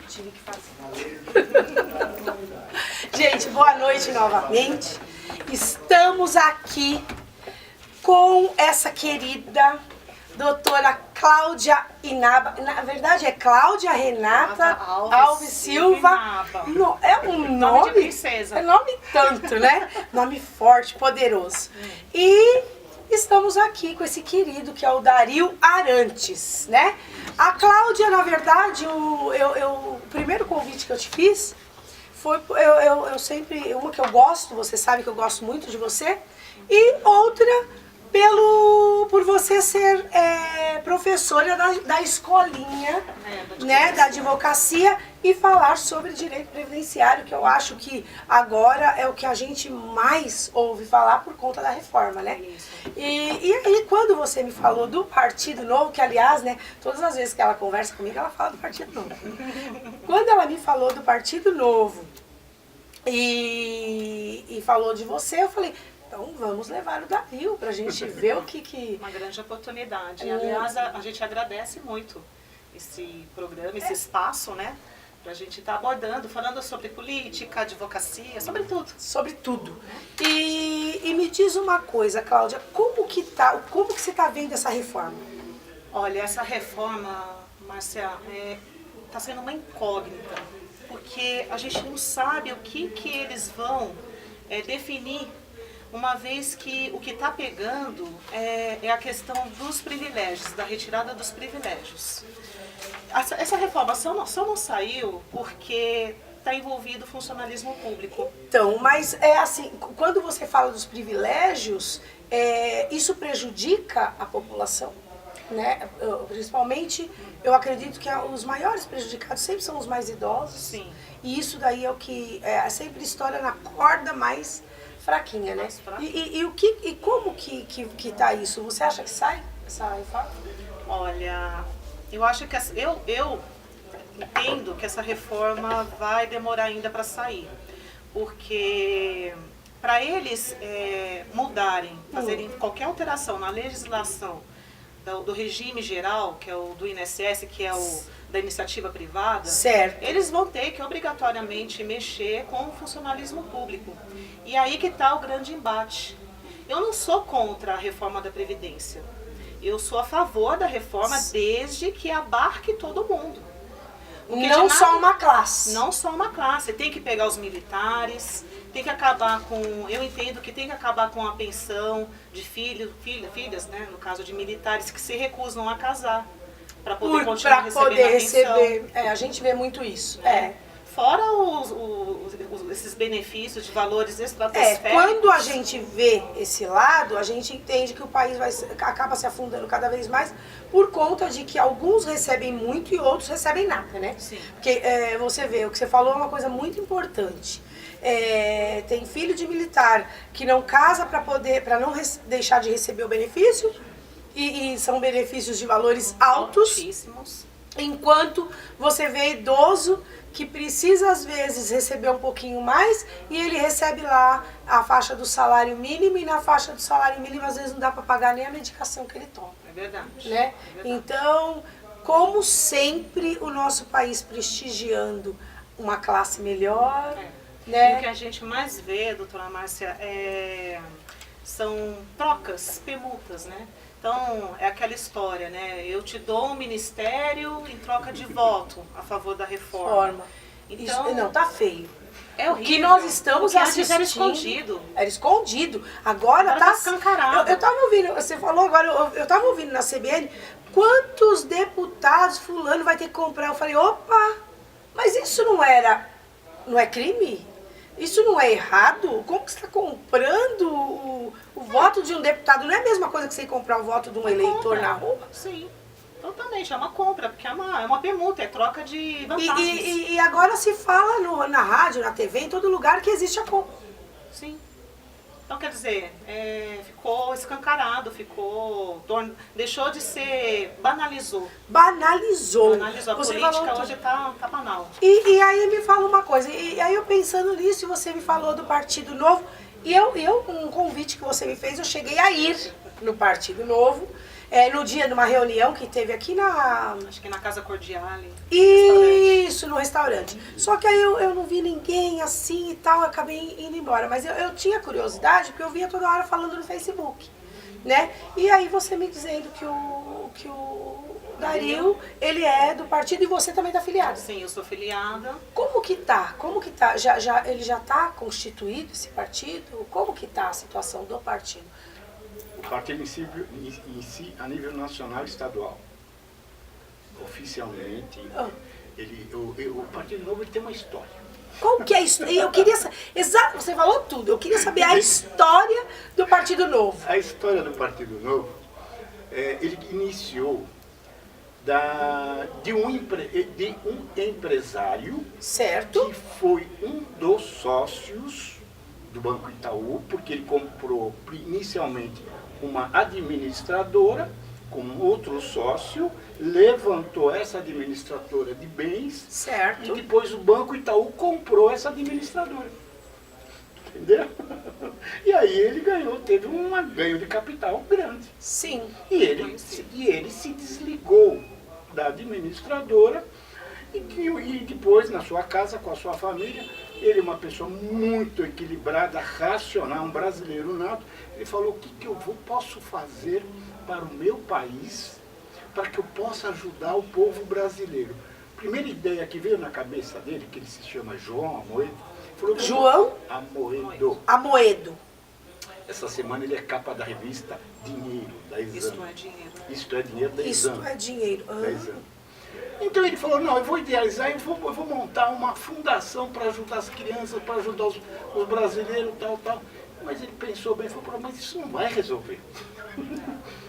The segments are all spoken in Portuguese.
tive que fazer. Gente, boa noite novamente. Estamos aqui com essa querida doutora Cláudia Inaba. Na verdade é Cláudia Renata Alves Silva. É um nome de princesa. É nome tanto, né? Nome forte, poderoso. E estamos aqui com esse querido que é o Dario Arantes, né? A Cláudia, na verdade, o primeiro convite que eu te fiz foi, eu sempre, uma que eu gosto, você sabe que eu gosto muito de você, e outra por você ser professora da escolinha, né, da advocacia, e falar sobre direito previdenciário, que eu acho que agora é o que a gente mais ouve falar por conta da reforma, né? E aí, quando você me falou do Partido Novo, que aliás, né, todas as vezes que ela conversa comigo, ela fala do Partido Novo. Quando ela me falou do Partido Novo e falou de você, eu falei, então vamos levar o Dario pra gente ver o que... Uma grande oportunidade. Aliás, a gente agradece muito esse programa, esse espaço, né? Pra gente estar abordando, falando sobre política, advocacia, sobre tudo. Sobre tudo. E me diz uma coisa, Cláudia, como que você tá vendo essa reforma? Olha, essa reforma, Márcia, tá sendo uma incógnita, porque a gente não sabe o que eles vão definir, uma vez que o que está pegando é a questão dos privilégios, da retirada dos privilégios. Essa reforma só não saiu porque está envolvido o funcionalismo público. Então, mas é assim, quando você fala dos privilégios, isso prejudica a população, né? Principalmente, eu acredito que os maiores prejudicados sempre são os mais idosos. Sim. E isso daí é o que sempre estoura na corda mais fraquinha, né? E como que tá isso? Você acha que sai essa reforma? Olha, eu acho que eu entendo que essa reforma vai demorar ainda para sair, porque para eles mudarem, fazerem qualquer alteração na legislação do regime geral, que é o do INSS, que é o da iniciativa privada, certo, eles vão ter que obrigatoriamente mexer com o funcionalismo público. E aí que está o grande embate. Eu não sou contra a reforma da Previdência. Eu sou a favor da reforma desde que abarque todo mundo. Não só uma classe. Não só uma classe. Tem que pegar os militares, tem que acabar com... Eu entendo que tem que acabar com a pensão de filhas, né, no caso de militares, que se recusam a casar para poder continuar recebendo a pensão. A gente vê muito isso. Fora esses benefícios de valores estratosféricos. Quando a gente vê esse lado, a gente entende que o país acaba se afundando cada vez mais por conta de que alguns recebem muito e outros recebem nada, né? Sim. Porque você vê, o que você falou é uma coisa muito importante. Tem filho de militar que não casa para não deixar de receber o benefício, e são benefícios de valores altíssimos, enquanto você vê idoso que precisa às vezes receber um pouquinho mais e ele recebe lá a faixa do salário mínimo, e na faixa do salário mínimo às vezes não dá para pagar nem a medicação que ele toma. É verdade. Né? É verdade. Então, como sempre, o nosso país prestigiando uma classe melhor. Né? E o que a gente mais vê, doutora Márcia, são trocas, permutas, né? Então, é aquela história, né? Eu te dou um ministério em troca de voto a favor da reforma. Então, isso, não, tá feio. É horrível. O que nós estamos assistindo... Era escondido. Era escondido. Agora tá escancarado. Eu tava ouvindo, você falou agora, eu tava ouvindo na CBN, quantos deputados fulano vai ter que comprar? Eu falei, opa, mas isso não é crime? Isso não é errado? Como que você está comprando o voto de um deputado? Não é a mesma coisa que você comprar o voto de um eleitor na rua? Sim, totalmente. É uma compra, porque é uma permuta, é troca de vantagens. E agora se fala na rádio, na TV, em todo lugar que existe a compra. Sim. Então, quer dizer, ficou escancarado, deixou de ser... Banalizou. Banalizou. A política hoje tá banal. E aí me fala uma coisa, e aí eu pensando nisso, você me falou do Partido Novo, e um convite que você me fez, eu cheguei a ir no Partido Novo, no dia de uma reunião que teve aqui Acho que na Casa Cordiale. Isso, no restaurante restaurante. Só que aí eu não vi ninguém assim e tal, eu acabei indo embora. Mas eu tinha curiosidade, porque eu via toda hora falando no Facebook, né? E aí você me dizendo que o Dario, ele é do partido e você também tá filiado. Sim, eu sou filiada. Como que tá? Ele já tá constituído, esse partido? Como que tá a situação do partido? O partido em si, a nível nacional e estadual, oficialmente, o Partido Novo ele tem uma história. Qual que é isso? Eu queria saber, exato, você falou tudo, eu queria saber a história do Partido Novo. A história do Partido Novo, ele iniciou de um empresário, Certo. que foi um dos sócios do Banco Itaú, porque ele comprou inicialmente uma administradora com outro sócio, levantou essa administradora de bens, Certo. e depois o Banco Itaú comprou essa administradora. Entendeu? E aí ele teve um ganho de capital grande. Sim. E ele se desligou da administradora e depois, na sua casa, com a sua família, ele é uma pessoa muito equilibrada, racional, um brasileiro nato. Ele falou: o que eu posso fazer para o meu país, para que eu possa ajudar o povo brasileiro? Primeira ideia que veio na cabeça dele, que ele se chama João Amoedo, falou: João Amoedo. Amoedo. Essa semana ele é capa da revista Dinheiro, da Exame. Isto é dinheiro. Isto é dinheiro da Isso Exame. é dinheiro. Da Exame. Então ele falou: não, eu vou idealizar, eu vou montar uma fundação para ajudar as crianças, para ajudar os brasileiros, tal, tal. Mas ele pensou bem e falou: mas isso não vai resolver.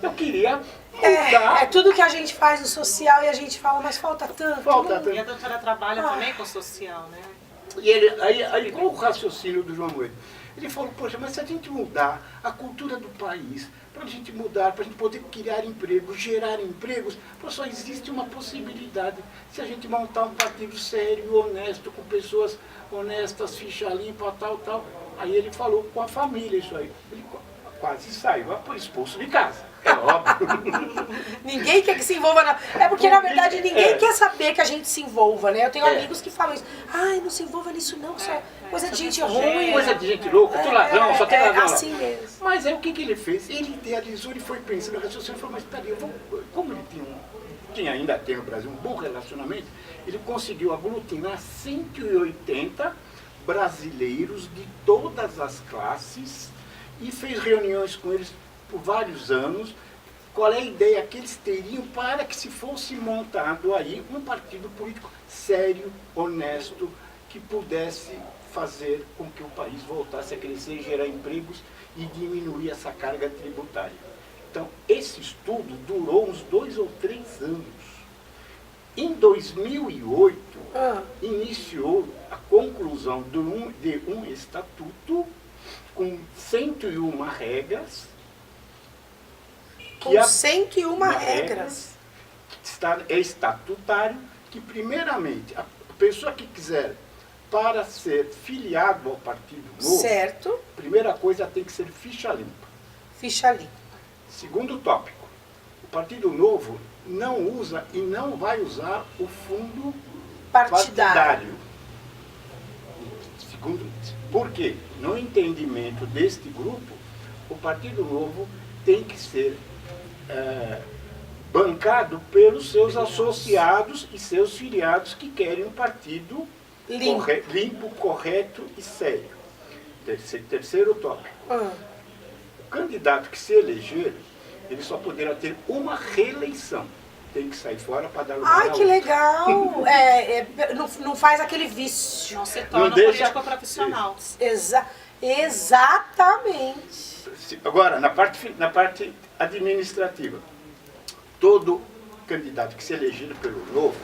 Eu queria montar. É tudo que a gente faz no social e a gente fala, mas falta tanto. Falta né? tanto. E a doutora trabalha também com social, né? E aí qual o raciocínio do João Moedo? Ele falou: poxa, mas se a gente mudar a cultura do país, para a gente mudar, para a gente poder criar empregos, gerar empregos, só existe uma possibilidade: se a gente montar um partido sério, honesto, com pessoas honestas, ficha limpa, tal, tal. Aí ele falou com a família isso aí. Ele quase saiu expulso de casa. É óbvio. Ninguém quer que se envolva, não. É porque, na verdade, ninguém quer saber que a gente se envolva, né? Eu tenho amigos que falam isso. Ai, não se envolva nisso não, só coisa de gente ruim. Coisa de gente louca, tu ladrão, só tem ladrão lá. assim mesmo. Mas aí o que ele fez? Ele idealizou, ele foi pensando, ele falou: mas peraí, como ele ainda tem no Brasil um bom relacionamento, ele conseguiu aglutinar 180 brasileiros de todas as classes e fez reuniões com eles por vários anos. Qual é a ideia que eles teriam para que se fosse montado aí um partido político sério, honesto, que pudesse fazer com que o país voltasse a crescer, gerar empregos e diminuir essa carga tributária. Então, esse estudo durou uns 2 ou 3 anos. Em 2008, iniciou a conclusão de um estatuto com 101 regras. Com 101 regras. É estatutário, que primeiramente, a pessoa que quiser, para ser filiado ao Partido Novo, Certo. primeira coisa tem que ser ficha limpa. Ficha limpa. Segundo tópico: o Partido Novo não usa e não vai usar o fundo partidário. Segundo, por quê? No entendimento deste grupo, o Partido Novo tem que ser bancado pelos seus associados e seus filiados que querem um partido limpo, correto e sério. Terceiro tópico: o candidato que se eleger, ele só poderá ter uma reeleição. Tem que sair fora para dar lugar. Ai, que legal! Não faz aquele vício. Não se torna político profissional. Exatamente. Agora, na parte administrativa, todo candidato que se eleger pelo Novo,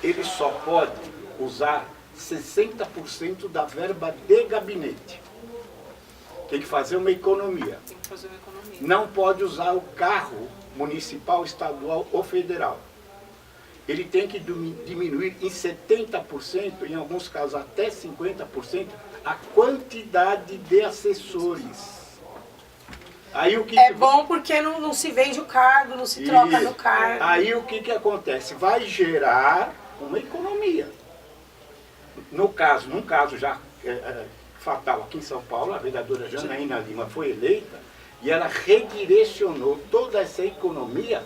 ele só pode usar 60% da verba de gabinete. Tem que fazer uma economia. Tem que fazer uma economia. Não pode usar o carro municipal, estadual ou federal. Ele tem que diminuir em 70%, em alguns casos até 50%, a quantidade de assessores. Aí, bom porque não se vende o cargo, não se troca no cargo. Aí o que acontece? Vai gerar uma economia. num caso já fatal aqui em São Paulo, a vereadora Janaína Lima foi eleita e ela redirecionou toda essa economia